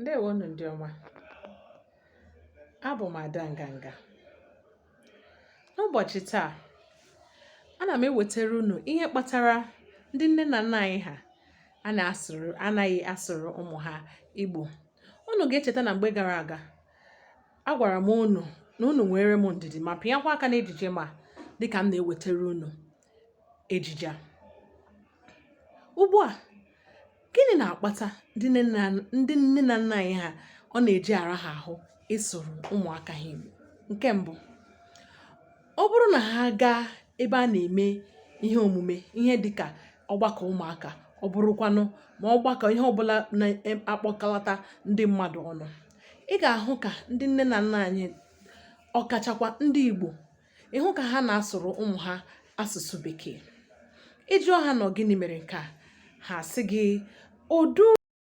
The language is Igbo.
Ndewonu ndị ọma, abụ m Ada Nganga. N'ụbọchị taa, ana m ewetara unu ihe kpatara ndị nne na nna anyị ha anaghị asụrụ ụmụ ha Igbo. Unu ga-echeta na mgbe gara aga, a gwara m unu na unu nwere m ndidi ma pịakwa aka n'ejije ma dịka m na-ewetara unu ejije. Ugbu a, gịnị na-akpata ndị nne na nna anyị ha ọ na-eji ara ha ahụ ịsụrụ ụmụaka ha Igbo? Nke mbụ, ọ bụrụ na ha gaa ebe a na-eme ihe omume, ihe dịka ọgbakọ ụmụaka, ọ bụrụkwanụ ma ọgbakọ ihe ọbụla na-akpọkọlata ndị mmadụ ọnụ, ị ga-ahụ ka ndị nne na nna anyị, ọkachakwa ndị Igbo, ịhụ ka ha na-asụrụ ụmụ ha asụsụ Bekee. Ịjụọ ha nọ gịnị mere nke a, ha sị gị, "Odu